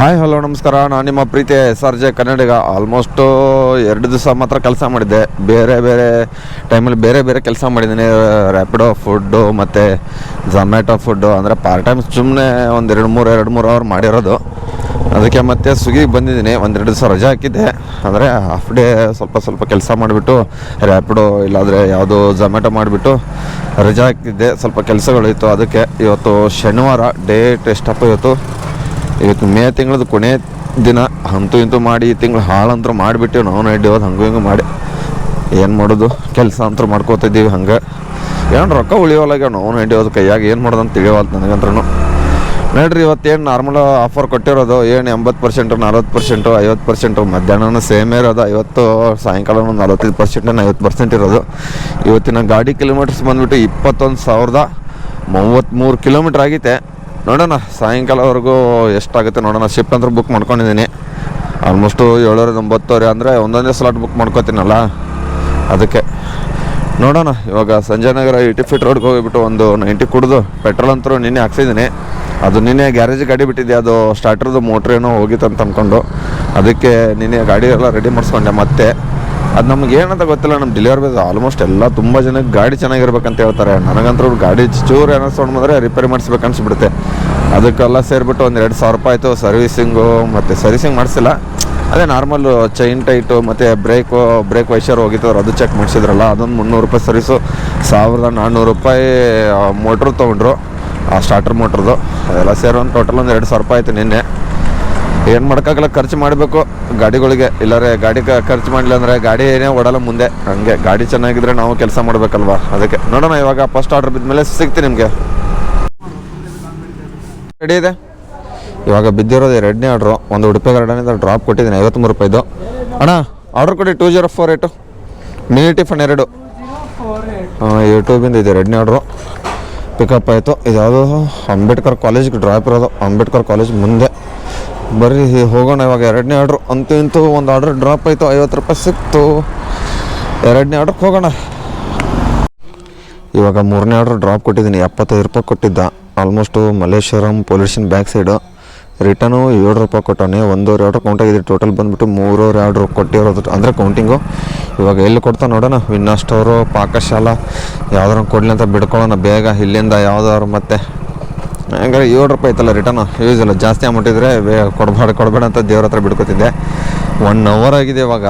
Hi hello ನಮಸ್ಕಾರ. ನಾನು ನಿಮ್ಮ ಪ್ರೀತಿಯ SRJ ಕನ್ನಡಿಗ. ಆಲ್ಮೋಸ್ಟು 2 ದಿವಸ ಮಾತ್ರ ಕೆಲಸ ಮಾಡಿದ್ದೆ. ಬೇರೆ ಬೇರೆ ಟೈಮಲ್ಲಿ ಬೇರೆ ಬೇರೆ ಕೆಲಸ ಮಾಡಿದ್ದೀನಿ. ರ್ಯಾಪಿಡೋ ಫುಡ್ಡು ಮತ್ತು ಝೊಮ್ಯಾಟೊ ಫುಡ್ಡು, ಅಂದರೆ ಪಾರ್ಟ್ ಟೈಮ್ ಸುಮ್ಮನೆ ಒಂದು 2-3 ಅವರ್ ಮಾಡಿರೋದು. ಅದಕ್ಕೆ ಮತ್ತೆ ಸ್ವಿಗ್ಗಿಗೆ ಬಂದಿದ್ದೀನಿ. 1-2 ದಿವಸ ರಜೆ ಹಾಕಿದ್ದೆ. ಅಂದರೆ ಹಾಫ್ ಡೇ ಸ್ವಲ್ಪ ಕೆಲಸ ಮಾಡಿಬಿಟ್ಟು ರ್ಯಾಪಿಡೋ ಇಲ್ಲಾಂದರೆ ಯಾವುದೋ ಝೊಮ್ಯಾಟೊ ಮಾಡಿಬಿಟ್ಟು ರಜೆ ಹಾಕಿದ್ದೆ. ಸ್ವಲ್ಪ ಕೆಲಸಗಳಿತ್ತು. ಅದಕ್ಕೆ ಇವತ್ತು ಶನಿವಾರ, ಡೇಟ್ ಎಷ್ಟಪ್ಪ ಇವತ್ತು ಮೇ ತಿಂಗಳದ್ದು ಕೊನೆ ದಿನ. ಅಂತೂ ಇಂತೂ ಮಾಡಿ ಈ ತಿಂಗಳು ಹಾಳಂತೂ ಮಾಡಿಬಿಟ್ಟು ನಾವು ಹಿಡಿಯೋದು ಹಂಗೂ ಹಿಂಗೆ ಮಾಡಿ ಏನು ಮಾಡೋದು, ಕೆಲಸ ಅಂತೂ ಮಾಡ್ಕೋತಿದ್ದೀವಿ. ಹಂಗೆ ಏನು ರೊಕ್ಕ ಉಳಿಯೋಲಾಗ ನಾವು ಹಿಡಿಯೋದು ಕೈಯಾಗ ಏನು ಮಾಡೋದು ಅಂತ ತಿಳಿಯೋಲ್ತು ನನಗಂದ್ರೂ. ನೋಡ್ರಿ, ಇವತ್ತೇನು ನಾರ್ಮಲ್ ಆಫರ್ ಕೊಟ್ಟಿರೋದು ಏನು 80%, 40%, 50%. ಮಧ್ಯಾಹ್ನ ಸೇಮೇ ಇರೋದು. ಇವತ್ತು ಸಾಯಂಕಾಲ ಒಂದು 45%, 50% ಇರೋದು. ಇವತ್ತಿನ ಗಾಡಿ ಕಿಲೋಮೀಟರ್ಸ್ ಬಂದುಬಿಟ್ಟು 21,033 ಕಿಲೋಮೀಟ್ರ್ ಆಗೈತೆ. ನೋಡೋಣ ಸಾಯಂಕಾಲವರೆಗೂ ಎಷ್ಟಾಗುತ್ತೆ ನೋಡೋಣ. ಶಿಫ್ಟ್ ಅಂದ್ರೆ ಬುಕ್ ಮಾಡ್ಕೊಂಡಿದ್ದೀನಿ. ಆಲ್ಮೋಸ್ಟು 7:09 ಅಂದರೆ ಒಂದೊಂದೇ ಸ್ಲಾಟ್ ಬುಕ್ ಮಾಡ್ಕೋತೀನಲ್ಲ, ಅದಕ್ಕೆ ನೋಡೋಣ. ಇವಾಗ ಸಂಜಯನಗರ 80 ಫೀಟ್ ರೋಡ್ಗೆ ಹೋಗಿಬಿಟ್ಟು ಒಂದು 90 ಕುಡಿದು ಪೆಟ್ರೋಲ್ ಅಂತೂ ನಿನ್ನೆ ಹಾಕ್ಸಿದ್ದೀನಿ. ಅದು ನಿನ್ನೆ ಗ್ಯಾರೇಜ್ ಗಾಡಿ ಬಿಟ್ಟಿದ್ದೆ. ಅದು ಸ್ಟಾರ್ಟರ್ದು ಮೋಟ್ರ್ ಏನೋ ಹೋಗಿತ್ತು ಅಂತ ಅಂದ್ಕೊಂಡು ಅದಕ್ಕೆ ನಿನ್ನೆ ಗಾಡಿ ಎಲ್ಲ ರೆಡಿ ಮಾಡಿಸ್ಕೊಂಡೆ. ಮತ್ತೆ ಅದು ನಮ್ಗೆ ಏನಂತ ಗೊತ್ತಿಲ್ಲ, ನಮ್ಮ ಡೆಲಿವರಿ ಬೇಸ್ ಆಲ್ಮೋಸ್ಟ್ ಎಲ್ಲ ತುಂಬ ಜನಕ್ಕೆ ಗಾಡಿ ಚೆನ್ನಾಗಿರ್ಬೇಕಂತ ಹೇಳ್ತಾರೆ. ನನಗಂತೂ ಗಾಡಿ ಚೂರು ಏನೋ ಸೌಂಡ್ ಬಂದರೆ ರಿಪೇರಿ ಮಾಡಿಸ್ಬೇಕು ಅನಿಸ್ಬಿಡುತ್ತೆ. ಅದಕ್ಕೆಲ್ಲ ಸೇರಿಬಿಟ್ಟು ಒಂದು 2,000 ರೂಪಾಯಿ ಆಯಿತು ಸರ್ವಿಸಿಂಗು. ಮತ್ತು ಸರ್ವಿಸಿಂಗ್ ಮಾಡಿಸಿಲ್ಲ, ಅದೇ ನಾರ್ಮಲ್ಲು ಚೈನ್ ಟೈಟು ಮತ್ತು ಬ್ರೇಕ್ ವೈಶರ್ ಹೋಗಿತ್ತು, ಅದು ಚೆಕ್ ಮಾಡಿಸಿದ್ರಲ್ಲ, ಅದೊಂದು 300 ರೂಪಾಯಿ ಸರ್ವಿಸು. 1,400 ರೂಪಾಯಿ ಮೋಟ್ರು ತೊಗೊಂಡ್ರು, ಆ ಸ್ಟಾರ್ಟರ್ ಮೋಟ್ರದ್ದು. ಅದೆಲ್ಲ ಸೇರಿ ಒಂದು ಟೋಟಲ್ ಒಂದು 2,000 ರೂಪಾಯಿ ಆಯಿತು. ನಿನ್ನೆ ಏನು ಮಾಡೋಕ್ಕಾಗಲ್ಲ, ಖರ್ಚು ಮಾಡಬೇಕು ಗಾಡಿಗಳಿಗೆ. ಇಲ್ಲಾರೆ ಗಾಡಿ ಖರ್ಚು ಮಾಡಲಿಲ್ಲ ಅಂದರೆ ಗಾಡಿ ಏನೇ ಓಡಲ್ಲ ಮುಂದೆ. ಹಂಗೆ ಗಾಡಿ ಚೆನ್ನಾಗಿದ್ರೆ ನಾವು ಕೆಲಸ ಮಾಡಬೇಕಲ್ವ, ಅದಕ್ಕೆ ನೋಡೋಣ. ಇವಾಗ ಫಸ್ಟ್ ಆರ್ಡ್ರ್ ಬಿದ್ದ ಸಿಗ್ತೀನಿ ನಿಮಗೆ. ರೆಡಿ ಇದೆ. ಇವಾಗ ಬಿದ್ದಿರೋದು 2ನೇ ಆರ್ಡ್ರು. ಒಂದು ಉಡುಪಿ ಗಾರ್ಡನಿಂದ ಡ್ರಾಪ್ ಕೊಟ್ಟಿದ್ದೀನಿ 53 ರೂಪಾಯಿದು. ಅಣ್ಣ ಆರ್ಡ್ರ್ ಕೊಡಿ 2048 ಮಿನಿ ಟಿಫನ್ 2. ಯೂಟ್ಯೂಬಿಂದ ಇದೆ 2ನೇ ಆರ್ಡ್ರು. ಪಿಕಪ್ ಆಯಿತು. ಇದು ಯಾವುದೋ ಅಂಬೇಡ್ಕರ್ ಕಾಲೇಜ್ಗೆ ಡ್ರಾಪ್ ಇರೋದು. ಅಂಬೇಡ್ಕರ್ ಕಾಲೇಜ್ ಮುಂದೆ ಬರ್ರಿ ಹೋಗೋಣ. ಇವಾಗ 2ನೇ ಆರ್ಡ್ರು. ಅಂತೂ ಇಂತೂ ಒಂದು ಆರ್ಡ್ರ್ ಡ್ರಾಪ್ ಆಯಿತು, 50 ರೂಪಾಯಿ ಸಿಕ್ತು. 2ನೇ ಆರ್ಡ್ರಿಗೆ ಹೋಗೋಣ. ಇವಾಗ 3ನೇ ಆರ್ಡ್ರ್ ಡ್ರಾಪ್ ಕೊಟ್ಟಿದ್ದೀನಿ, 75 ರೂಪಾಯಿ ಕೊಟ್ಟಿದ್ದ. Almost Malleshwaram police station back side. Return 7 ರೂಪಾಯಿ ಕೊಟ್ಟವನೇ. 1.5 ಆರ್ಡ್ರ್ ಕೌಂಟ್ ಆಗಿದೆ. ಟೋಟಲ್ ಬಂದುಬಿಟ್ಟು 3 ಆರ್ಡ್ರ್ ಕೊಟ್ಟಿರೋದು, ಅಂದರೆ ಕೌಂಟಿಂಗು. ಇವಾಗ ಎಲ್ಲಿ ಕೊಡ್ತಾ ನೋಡೋಣ. ವಿನ್ನಾಸ್ಟೋರು, ಪಾಕಶಾಲಾ ಯಾವ್ದಾರು ಕೊಡಲಿ ಅಂತ ಬಿಡ್ಕೊಳ್ಳೋಣ ಬೇಗ ಇಲ್ಲಿಂದ. ಯಾವ್ದಾದ್ರು ಮತ್ತೆ ಹಂಗಾರೆ 7 ರೂಪಾಯಿ ಐತಲ್ಲ ರಿಟರ್ನು. ಯೂಸ್ ಇಲ್ಲ, ಜಾಸ್ತಿ ಅಮೌಂಟ್ ಇದ್ದರೆ ಕೊಡಬೇಡ ಅಂತ ದೇವ್ರ ಹತ್ರ ಬಿಡ್ಕೊತಿದ್ದೆ. 1 ಅವರ್ ಆಗಿದೆ ಇವಾಗ.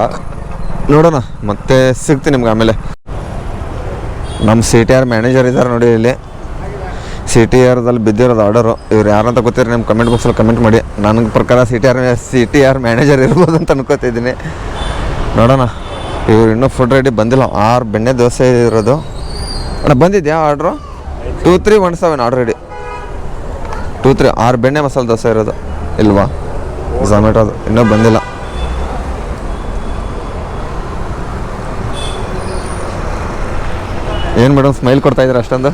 ನೋಡೋಣ ಮತ್ತೆ ಸಿಗ್ತೀನಿ ನಿಮ್ಗೆ ಆಮೇಲೆ. ನಮ್ಮ CTR ಮ್ಯಾನೇಜರ್ ಇದ್ದಾರೆ ನೋಡಿ ಇಲ್ಲಿ. CTRದಲ್ಲಿ ಬಿದ್ದಿರೋದು ಆರ್ಡರು. ಇವ್ರು ಯಾರಂತ ಗೊತ್ತಿರಿ ನಿಮ್ಮ ಕಮೆಂಟ್ ಬಾಕ್ಸಲ್ಲಿ ಕಮೆಂಟ್ ಮಾಡಿ. ನನಗೆ ಪ್ರಕಾರ CTR ಮ್ಯಾನೇಜರ್ ಇರ್ಬೋದು ಅಂತ ಅನ್ಕೋತಿದ್ದೀನಿ. ನೋಡೋಣ. ಇವ್ರು ಇನ್ನೂ ಫುಡ್ ರೆಡಿ ಬಂದಿಲ್ಲ. 6 ಬೆಣ್ಣೆ ದೋಸೆ ಇರೋದು. ಅಣ್ಣ ಬಂದಿದ್ಯಾ ಆರ್ಡ್ರು? 2317 order ready. 6 ಬೆಣ್ಣೆ ಮಸಾಲೆ ದೋಸೆ ಇರೋದು ಇಲ್ವಾ? ಝೊಮ್ಯಾಟೋದು ಇನ್ನೂ ಬಂದಿಲ್ಲ. ಏನು ಮೇಡಮ್ ಸ್ಮೈಲ್ ಕೊಡ್ತಾಯಿದ್ದೀರ ಅಷ್ಟೊಂದು?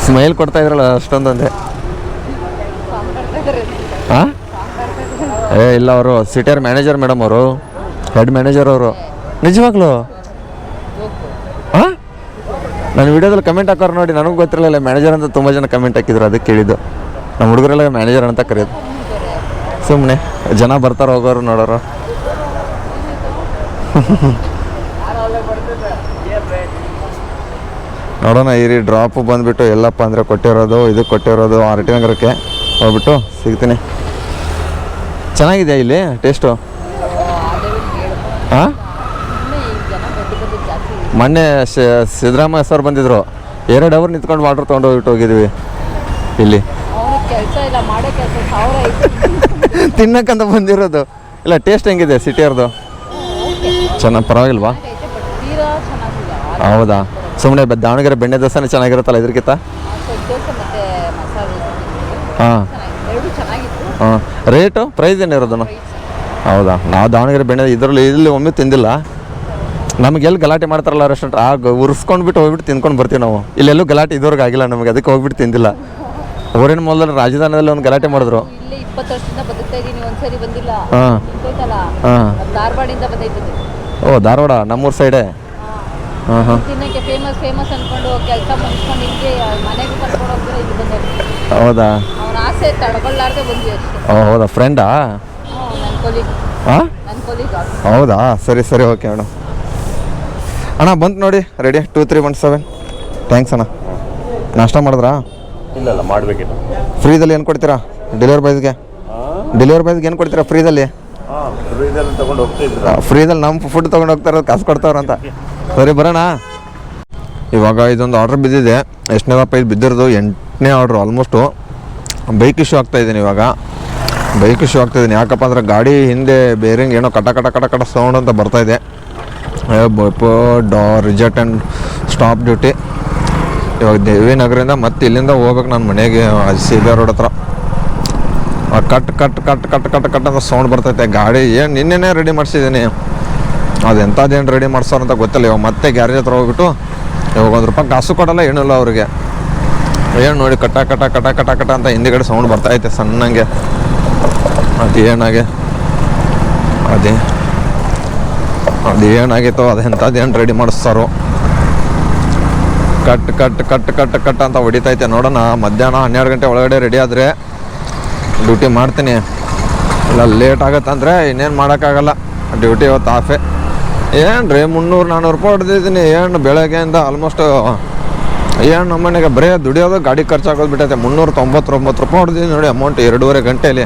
ಸ್ಮೈಲ್ ಕೊಡ್ತಾಯಿದ್ರಲ್ಲ ಅಷ್ಟೊಂದು ಅಂದೆ. ಹಾಂ ಇಲ್ಲ, ಅವರು CTR ಮ್ಯಾನೇಜರ್ ಮೇಡಮ್, ಅವರು ಹೆಡ್ ಮ್ಯಾನೇಜರ್ ಅವರು. ನಿಜವಾಗ್ಲೂ? ಹಾಂ, ನಾನು ವಿಡಿಯೋದಲ್ಲಿ ಕಮೆಂಟ್ ಹಾಕೋರು ನೋಡಿ. ನನಗೂ ಗೊತ್ತಿರಲಿಲ್ಲ ಮ್ಯಾನೇಜರ್ ಅಂತ. ತುಂಬ ಜನ ಕಮೆಂಟ್ ಹಾಕಿದ್ರು, ಅದಕ್ಕೆ ಕೇಳಿದ್ದು. ನಮ್ಮ ಹುಡುಗರೆಲ್ಲ ಮ್ಯಾನೇಜರ್ ಅಂತ ಕರೆಯೋದು. ಸುಮ್ಮನೆ ಜನ ಬರ್ತಾರೆ ಹೋಗೋರು ನೋಡೋರು. ನೋಡೋಣ. ಈ ಡ್ರಾಪು ಬಂದುಬಿಟ್ಟು ಎಲ್ಲಪ್ಪ ಅಂದರೆ ಕೊಟ್ಟಿರೋದು, ಇದಕ್ಕೆ ಕೊಟ್ಟಿರೋದು RT ನಗರಕ್ಕೆ ಹೋಗ್ಬಿಟ್ಟು ಸಿಗ್ತೀನಿ. ಚೆನ್ನಾಗಿದೆ ಇಲ್ಲಿ ಟೇಸ್ಟು. ಹಾಂ, ಮೊನ್ನೆ ಸಿದ್ದರಾಮಯ್ಯ ಸರ್ ಬಂದಿದ್ರು. 2 ಅವರ್ ನಿಂತ್ಕೊಂಡು ವಾಟ್ರ್ ತೊಗೊಂಡು ಹೋಗಿದ್ವಿ ಇಲ್ಲಿ. ತಿನ್ನಕ್ಕಂತ ಬಂದಿರೋದು. ಇಲ್ಲ, ಟೇಸ್ಟ್ ಹೆಂಗಿದೆ CTRದು? ಚೆನ್ನಾಗಿ ಪರವಾಗಿಲ್ವಾ? ಹೌದಾ? ಸುಮ್ಮನೆ ದಾವಣಗೆರೆ ಬೆಣ್ಣೆ ದೋಸೆನೇ ಚೆನ್ನಾಗಿರುತ್ತಲ್ಲ ಇದಕ್ಕಿಂತ? ಹಾಂ ಹಾಂ. ರೇಟು ಪ್ರೈಸ್ ಏನಿರೋದನ್ನು? ಹೌದಾ? ನಾವು ದಾವಣಗೆರೆ ಬೆಣ್ಣೆ ಇದರಲ್ಲಿ ಇಲ್ಲಿ ಒಮ್ಮೆ ತಿಂದಿಲ್ಲ. ನಮಗೆಲ್ಲಿ ಗಲಾಟೆ ಮಾಡ್ತಾರಲ್ಲ ರೆಸ್ಟೋರೆಂಟ್, ಉರ್ಸ್ಕೊಂಡ್ಬಿಟ್ಟು ಹೋಗ್ಬಿಟ್ಟು ತಿನ್ಕೊಂಡು ಬರ್ತೀವಿ ನಾವು. ಇಲ್ಲೆಲ್ಲೂ ಗಲಾಟೆ ಇದುವರೆಗೆ ಆಗಿಲ್ಲ ನಮಗೆ, ಅದಕ್ಕೆ ಹೋಗ್ಬಿಟ್ಟು ತಿಂದಿಲ್ಲ. ಊರಿನ ಮೂಲದಲ್ಲಿ ರಾಜಧಾನಿಯಲ್ಲಿ ಒಂದು ಗಲಾಟೆ ಮಾಡಿದ್ರು. 20 ವರ್ಷದಿಂದ ಬದುಕ್ತಾ ಇದ್ದೀನಿ, ಒಂದ್ಸರಿ ಬಂದಿಲ್ಲ. ಹಾಂ ಹಾಂ. ಧಾರವಾಡಿಂದ ಬಂದೈತೆ. ಓ, ಧಾರವಾಡ ನಮ್ಮೂರು ಸೈಡೇ. ಹಾಂ ಹಾಂ. ತಿನ್ನಕ್ಕೆ ಫೇಮಸ್ ಅನ್ಕೊಂಡು ಕೆಲಸ ಮುಗಿಸ್ಕೊಂಡು ಹಿಂಗೆ ಮನೆಗೆ ಕರ್ಕೊಂಡು ಹೋಗ್ತಾರೆ. ಇದು ಬಂದ. ಹೌದಾ? ಅವನ ಆಸೆ ತಡ್ಕೊಳ್ಳಾರ್ದೆ ಬಂದ್ವಿ ಅಷ್ಟೇ. ಓ ಹೌದಾ? ಫ್ರೆಂಡಾ? ಕೊಲೀಗ್ ಹಾಂ ನನ್ನ ಕೊಲೀಗ್. ಹೌದಾ, ಸರಿ ಸರಿ, ಓಕೆ ಅಣ್ಣ. ಅಣ್ಣ ಬಂತು ನೋಡಿ, ರೆಡಿ 2317. ಥ್ಯಾಂಕ್ಸ್ ಅಣ್ಣ. ನಾಷ್ಟ ಮಾಡಿದ್ರಾ? ಇಲ್ಲ ಮಾಡಬೇಕಿತ್ತು. ಫ್ರೀದಲ್ಲಿ ಏನು ಕೊಡ್ತೀರಾ ಡೆಲಿವರಿ ಬಾಯ್ಸ್ಗೆ? ಡೆಲಿವರಿ ಬಾಯ್ಸ್ಗೆ ಏನು ಕೊಡ್ತೀರಾ ಫ್ರೀದಲ್ಲಿ? ಫ್ರೀದಲ್ಲಿ ತಗೊಂಡು ಹೋಗ್ತಿದ್ರು. ಫ್ರೀದಲ್ಲಿ ನಮ್ಮ ಫುಡ್ ತೊಗೊಂಡು ಹೋಗ್ತಾರ, ಕಾಸು ಕೊಡ್ತಾವ್ರಂತ. ಸರಿ ಬರೋಣ. ಇವಾಗ ಇದೊಂದು ಆರ್ಡ್ರ್ ಬಿದ್ದಿದೆ. ಎಷ್ಟನೇದಪ್ಪ ಇದು ಬಿದ್ದಿರೋದು? 8ನೇ ಆರ್ಡ್ರು. ಆಲ್ಮೋಸ್ಟು ಬೈಕ್ ಇಶ್ಯೂ ಆಗ್ತಾಯಿದ್ದೀನಿ. ಇವಾಗ ಬೈಕ್ ಇಶ್ಯೂ ಆಗ್ತಾಯಿದ್ದೀನಿ. ಯಾಕಪ್ಪ ಅಂದರೆ ಗಾಡಿ ಹಿಂದೆ ಬೇರಿಂಗ್ ಏನೋ ಕಟ ಕಟ ಕಟ ಕಟ ಸೌಂಡ್ ಅಂತ ಬರ್ತಾಯಿದೆ. Reject and stop duty. ಇವಾಗ ದೇವಿನಗರಿಂದ ಮತ್ತೆ ಇಲ್ಲಿಂದ ಹೋಗ್ಬೇಕು ನಾನು ಮನೆಗೆ, ಸೀಬಾ ರೋಡ್ ಹತ್ರ. Cut cut cut cut cut cut ಅಂತ ಸೌಂಡ್ ಬರ್ತೈತೆ. ಗಾಡಿ ಏನು ನಿನ್ನೆನೇ ರೆಡಿ ಮಾಡಿಸಿದ್ದೀನಿ, ಅದು ಎಂಥದ್ದೇನು ರೆಡಿ ಮಾಡ್ಸೋರು ಅಂತ ಗೊತ್ತಿಲ್ಲ. ಇವಾಗ ಮತ್ತೆ ಗ್ಯಾರೇಜ್ ಹತ್ರ ಹೋಗ್ಬಿಟ್ಟು ಇವಾಗ ₹1 ಕಾಸು ಕೊಡಲ್ಲ, ಏನಿಲ್ಲ ಅವ್ರಿಗೆ. ಏನು ನೋಡಿ ಕಟ ಕಟ ಕಟ ಕಟ ಕಟ ಅಂತ ಹಿಂದಿಗಡೆ ಸೌಂಡ್ ಬರ್ತೈತೆ ಸಣ್ಣಂಗೆ. ಅದೇನಾಗಿತ್ತು, ಅದು ಎಂಥದ್ದೇನು ರೆಡಿ ಮಾಡಿಸ್ತಾರೋ. Cut cut cut cut cut ಅಂತ ಹೊಡಿತೈತೆ. ನೋಡೋಣ, ಮಧ್ಯಾಹ್ನ 12 ಗಂಟೆ ಒಳಗಡೆ ರೆಡಿ ಆದರೆ ಡ್ಯೂಟಿ ಮಾಡ್ತೀನಿ. ಇಲ್ಲ ಲೇಟ್ ಆಗುತ್ತಂದರೆ ಇನ್ನೇನು ಮಾಡೋಕ್ಕಾಗಲ್ಲ. ಡ್ಯೂಟಿ ಇವತ್ತು ಆಫೇ. ಏನು ರೀ 300-400 ರೂಪಾಯಿ ಹೊಡೆದಿದ್ದೀನಿ. ಏನು ಬೆಳಗ್ಗೆಯಿಂದ ಆಲ್ಮೋಸ್ಟ್ ಏನು ನಮ್ಮನೆಗೆ ಬರೀ ದುಡಿಯೋದು ಗಾಡಿ ಖರ್ಚಾಗೋದು ಬಿಟ್ಟೈತೆ. 399 ರೂಪಾಯಿ ಹೊಡೆದಿದ್ದೀನಿ ನೋಡಿ ಅಮೌಂಟ್ 2.5 ಗಂಟೆಯಲ್ಲಿ.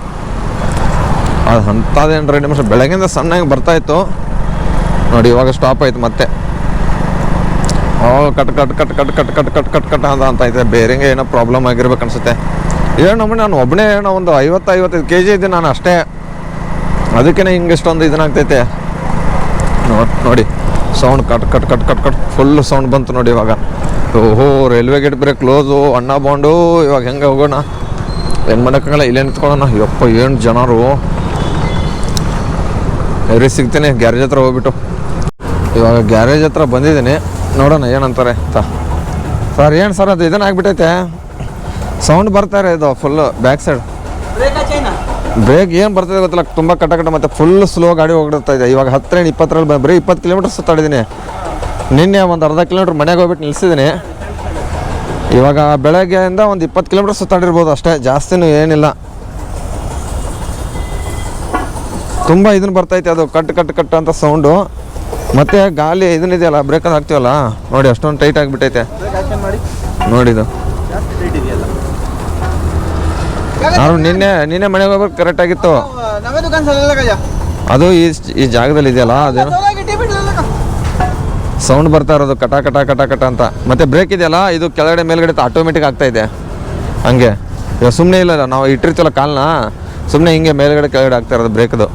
ಅದು ಅಂಥದ್ದೇನು ರೆಡಿ ಮಾಡಿ ಬೆಳಗ್ಗೆಯಿಂದ ಸಣ್ಣಗೆ ಬರ್ತಾಯಿತ್ತು ನೋಡಿ. ಇವಾಗ ಸ್ಟಾಪ್ ಆಯ್ತು ಮತ್ತೆ. Cut cut cut cut cut cut cut cut cut ಅಂತ ಐತೆ. ಬೇರೆಂಗೆ ಏನೋ ಪ್ರಾಬ್ಲಮ್ ಆಗಿರ್ಬೇಕು ಅನ್ಸುತ್ತೆ. ಏನು ನಮ್ಮನೆ ನಾನು ಒಬ್ಬನೇ ಏನೋ ಒಂದು 50-55 kg ಇದ್ದೀನಿ ನಾನು ಅಷ್ಟೇ. ಅದಕ್ಕೇ ಹಿಂಗೆ ಇಷ್ಟೊಂದು ಇದನ್ನಾಗ್ತೈತೆ ನೋಡಿ. Sound cut cut cut cut cut full sound ಬಂತು ನೋಡಿ ಇವಾಗ. ಓಹೋ, ರೈಲ್ವೆ ಗೇಟ್ ಬೇರೆ ಕ್ಲೋಸು, ಅಣ್ಣ ಬಾಂಡು. ಇವಾಗ ಹೆಂಗೆ ಹೋಗೋಣ? ಏನು ಮಾಡೋಕ್ಕಾಗಲ್ಲ, ಇಲ್ಲೇ ನಿಂತ್ಕೊಳ್ಳೋಣ. ಯಪ್ಪ ಏನು ಜನರು. ಎವ್ರಿ ಸಿಗ್ತೀನಿ ಗ್ಯಾರೇಜ್ ಹತ್ರ ಹೋಗ್ಬಿಟ್ಟು. ಇವಾಗ ಗ್ಯಾರೇಜ್ ಹತ್ರ ಬಂದಿದ್ದೀನಿ, ನೋಡೋಣ ಏನಂತಾರೆ ಸರ್. ಏನು ಸರ್ ಅದು ಇದನ್ನ ಆಗ್ಬಿಟ್ಟೈತೆ, ಸೌಂಡ್ ಬರ್ತಾರೆ ಇದು ಫುಲ್ಲು ಬ್ಯಾಕ್ ಸೈಡ್. ಬ್ರೇಕ್ ಏನು ಬರ್ತದೆ ಗೊತ್ತಿಲ್ಲ, ತುಂಬ ಕಟ ಕಟ ಮತ್ತು ಫುಲ್ ಸ್ಲೋ ಗಾಡಿ ಹೋಗ್ತಾ ಇದೆ. ಇವಾಗ 10-20 ಬರೀ 20 ಕಿಲೋಮೀಟರ್ ಸುತ್ತಾಡಿದ್ದೀನಿ. ನಿನ್ನೆ ಒಂದು ಅರ್ಧ ಕಿಲೋಮೀಟ್ರ್ ಮನೆಗೆ ಹೋಗ್ಬಿಟ್ಟು ನಿಲ್ಸಿದ್ದೀನಿ. ಇವಾಗ ಬೆಳಗ್ಗೆಯಿಂದ ಒಂದು 20 ಕಿಲೋಮೀಟರ್ ಸುತ್ತಾಡಿರ್ಬೋದು ಅಷ್ಟೇ, ಜಾಸ್ತಿನೂ ಏನಿಲ್ಲ. ತುಂಬ ಇದನ್ನು ಬರ್ತೈತೆ ಅದು ಕಟ್ ಕಟ್ ಕಟ್ ಅಂತ ಸೌಂಡು. ಮತ್ತು ಗಾಲಿ ಇದನ್ನಿದೆಯಲ್ಲ ಬ್ರೇಕಲ್ಲಿ ಹಾಕ್ತೀವಲ್ಲ ನೋಡಿ, ಅಷ್ಟೊಂದು ಟೈಟ್ ಆಗಿಬಿಟ್ಟೈತೆ ನೋಡಿದು. ನಾನು ನಿನ್ನೆ ಮನೆಗೆ ಹೋಗ್ಬೇಕು ಕರೆಕ್ಟಾಗಿತ್ತು. ಅದು ಈ ಜಾಗದಲ್ಲಿ ಇದೆಯಲ್ಲ, ಅದೇನು ಸೌಂಡ್ ಬರ್ತಾ ಇರೋದು ಕಟ ಕಟ ಕಟ ಕಟ ಅಂತ. ಮತ್ತು ಬ್ರೇಕ್ ಇದೆಯಲ್ಲ, ಇದು ಕೆಳಗಡೆ ಮೇಲ್ಗಡೆ ಆಟೋಮೆಟಿಕ್ ಆಗ್ತಾಯಿದೆ ಹಂಗೆ. ಇವಾಗ ಸುಮ್ಮನೆ ಇಲ್ಲ, ನಾವು ಇಟ್ಟಿರ್ತೀವಲ್ಲ ಕಾಲನ್ನ, ಸುಮ್ಮನೆ ಹಿಂಗೆ ಮೇಲ್ಗಡೆ ಕೆಳಗಡೆ ಆಗ್ತಾ ಇರೋದು ಬ್ರೇಕ್ದು.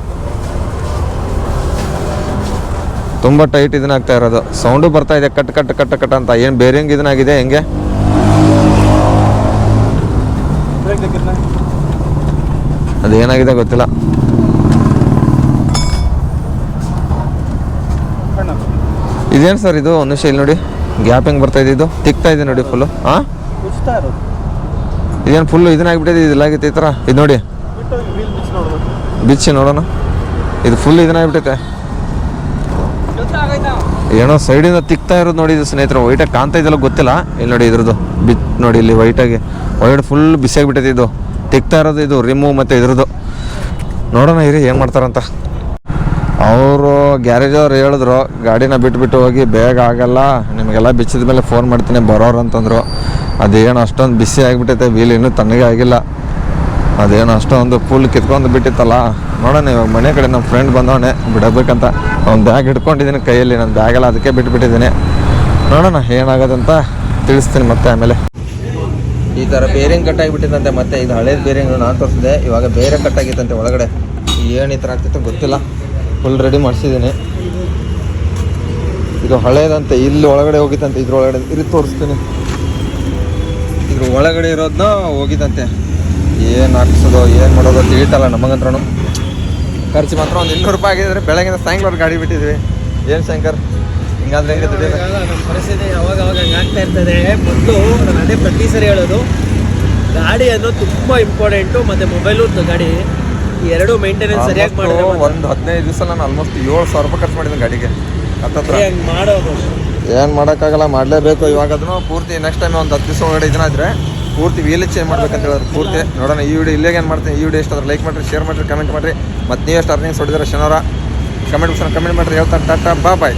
ತುಂಬ ಟೈಟ್ ಇದನ್ನಾಗ್ತಾ ಇರೋದು. ಸೌಂಡು ಬರ್ತಾ ಇದೆ ಕಟ್ ಕಟ್ ಕಟ್ ಕಟ್ ಅಂತ. ಏನು ಬೇರಿಂಗ್ ಇದನ್ನಾಗಿದೆ ಹೆಂಗೆ? ಅದೇನಾಗಿದೆ ಗೊತ್ತಿಲ್ಲ. ಇದೇನು ಸರ್ ಇದು? ಒಂದು ನಿಮಿಷ ಇಲ್ಲಿ ನೋಡಿ, ಗ್ಯಾಪ್ ಹೆಂಗೆ ಬರ್ತಾ ಇದೆ, ಇದು ತಿಕ್ತಾ ಇದೆ ನೋಡಿ ಫುಲ್ಲು. ಹಾಂ, ಇದೇನು ಫುಲ್ಲು ಇದನ್ನಾಗಿಬಿಟ್ಟಿದೆ, ಇದಿಲ್ಲಾಗಿತ್ತು ಈ ಥರ. ಇದು ನೋಡಿ, ಬಿಚ್ಚಿ ನೋಡೋಣ. ಇದು ಫುಲ್ ಇದನ್ನಾಗಿಬಿಟ್ಟೈತೆ, ಏನೋ ಸೈಡಿಂದ ತಿಕ್ತಾ ಇರೋದು ನೋಡಿ. ಇದು ಸ್ನೇಹಿತರೆ ವೈಟಾಗಿ ಕಾಣ್ತಾ ಇದೆಲ್ಲ ಗೊತ್ತಿಲ್ಲ. ಇಲ್ಲಿ ನೋಡಿ ಇದ್ರದ್ದು ನೋಡಿ, ಇಲ್ಲಿ ವೈಟಾಗಿ ಒಳಗಡೆ ಫುಲ್ ಬಿಸಿಯಾಗಿಬಿಟ್ಟೈತೆ. ಇದು ತಿಕ್ತಾ ಇರೋದು, ಇದು ರಿಮೂ ಮತ್ತು ಇದ್ರದ್ದು. ನೋಡೋಣ ಇರಿ ಏನು ಮಾಡ್ತಾರಂತ. ಅವರು ಗ್ಯಾರೇಜ್ ಅವ್ರು ಹೇಳಿದ್ರು ಗಾಡಿನ ಬಿಟ್ಬಿಟ್ಟು ಹೋಗಿ, ಬೇಗ ಆಗಲ್ಲ, ನಿಮಗೆಲ್ಲ ಬಿಚ್ಚಿದ ಮೇಲೆ ಫೋನ್ ಮಾಡ್ತೀನಿ ಬರೋರು ಅಂತಂದರು. ಅದೇನು ಅಷ್ಟೊಂದು ಬಿಸಿ ಆಗಿಬಿಟ್ಟೈತೆ, ವೀಲ್ ಇನ್ನೂ ತಣ್ಣಗೆ ಆಗಿಲ್ಲ. ಅದೇನು ಅಷ್ಟೊಂದು ಫುಲ್ ಕಿತ್ಕೊಂಡು ಬಿಟ್ಟಿತ್ತಲ್ಲ. ನೋಡೋಣ ಇವಾಗ ಮನೆ ಕಡೆ ನಮ್ಮ ಫ್ರೆಂಡ್ ಬಂದವನೇ ಬಿಡಬೇಕಂತ. ಅವ್ನು ಬ್ಯಾಗ್ ಹಿಡ್ಕೊಂಡಿದ್ದೀನಿ ಕೈಯಲ್ಲಿ, ನನ್ನ ಬ್ಯಾಗೆಲ್ಲ ಅದಕ್ಕೆ ಬಿಟ್ಬಿಟ್ಟಿದ್ದೀನಿ. ನೋಡೋಣ ಏನಾಗೋದಂತ ತಿಳಿಸ್ತೀನಿ ಮತ್ತೆ ಆಮೇಲೆ. ಈ ಥರ ಬೇರಿಂಗ್ ಕಟ್ಟಾಗಿಬಿಟ್ಟಿತ್ತಂತೆ. ಮತ್ತೆ ಇದು ಹಳೇದು ಬೇರಿಂಗ್ ನಾನು ತೋರಿಸಿದೆ, ಇವಾಗ ಬೇರೆ ಕಟ್ಟಾಗಿತ್ತಂತೆ ಒಳಗಡೆ. ಏನು ಈ ಥರ ಆಗ್ತಿತ್ತು ಗೊತ್ತಿಲ್ಲ. ಫುಲ್ ರೆಡಿ ಮಾಡಿಸಿದ್ದೀನಿ. ಇದು ಹಳೇದಂತೆ, ಇಲ್ಲಿ ಒಳಗಡೆ ಹೋಗಿತ್ತಂತೆ. ಇದ್ರೊಳಗಡೆ ಇರಿ ತೋರಿಸ್ತೀನಿ. ಇದ್ರ ಒಳಗಡೆ ಇರೋದನ್ನ ಹೋಗಿತ್ತಂತೆ. ಏನು ಹಾಕ್ಸೋದು ಏನು ಮಾಡೋದು ತಿಳಿತಲ್ಲ ನಮಗಂದ್ರೂ. ಖರ್ಚು ಮಾತ್ರ ಒಂದು 200 ರೂಪಾಯಿ ಆಗಿದ್ರೆ ಬೆಳಗಿನ ಸಾಯಂಕಾಲ ಗಾಡಿ ಬಿಟ್ಟಿದ್ವಿ. ಏನು ಶಂಕರ್ ಹಿಂಗಾದ್ರೆ ಹೆಂಗೆ ದುಡಿಯೋದು? ನಮ್ಮ ಪರಿಸ್ಥಿತಿ ಅವಾಗ ಹಂಗೆ ಆಗ್ತಾ ಇರ್ತದೆ. ಮೊದಲು ನಾನು ಅದೇ ಪ್ರತಿ ಸರಿ ಹೇಳೋದು, ಗಾಡಿ ಅನ್ನೋದು ತುಂಬ ಇಂಪಾರ್ಟೆಂಟು. ಮತ್ತು ಮೊಬೈಲು ಗಾಡಿ ಈ ಎರಡೂ ಮೇಂಟೆನೆನ್ಸ್ ಸರಿಯಾಗಿ ಮಾಡಿದ್ರೆ ಒಂದು 15 ದಿವಸ ನಾನು ಆಲ್ಮೋಸ್ಟ್ 7,000 ರೂಪಾಯಿ ಖರ್ಚು ಮಾಡಿದ್ದೀನಿ ಗಾಡಿಗೆ. ಹತ್ತತ್ರ ಹಂಗೆ ಮಾಡೋದು ಏನು ಮಾಡೋಕ್ಕಾಗಲ್ಲ, ಮಾಡಲೇಬೇಕು. ಇವಾಗ ಅದನ್ನು ಪೂರ್ತಿ ನೆಕ್ಸ್ಟ್ ಟೈಮ್ ಒಂದು 10 ದಿವಸ ಒಳಗಡೆ ಇದನ್ನಾದರೆ ಪೂರ್ತಿ ವೀಲ್ ಚೇಂಜ್ ಮಾಡ್ಬೇಕಂತ ಹೇಳಿದ್ರು ಪೂರ್ತಿ ನೋಡೋಣ. ಈ ವಿಡಿಯೋ ಇಲ್ಲಿಗೆ ಏನು ಮಾಡ್ತೀನಿ, ಈ ವಿಡಿಯೋ ಇಷ್ಟ ಆದ್ರೆ ಲೈಕ್ ಮಾಡಿರಿ, ಶೇರ್ ಮಾಡಿರಿ, ಕಮೆಂಟ್ ಮಾಡಿರಿ. ಮತ್ತು ನೀವು ಎಷ್ಟು ಅರ್ನಿಂಗ್ಸ್ ಹೊಡಿದ್ರೆ ಶನಿವಾರ ಕಮೆಂಟ್ ಮಾಡಿರಿ. ಹೇಳ್ತಾರೆ ಟಾಟಾ ಬಾಯ್.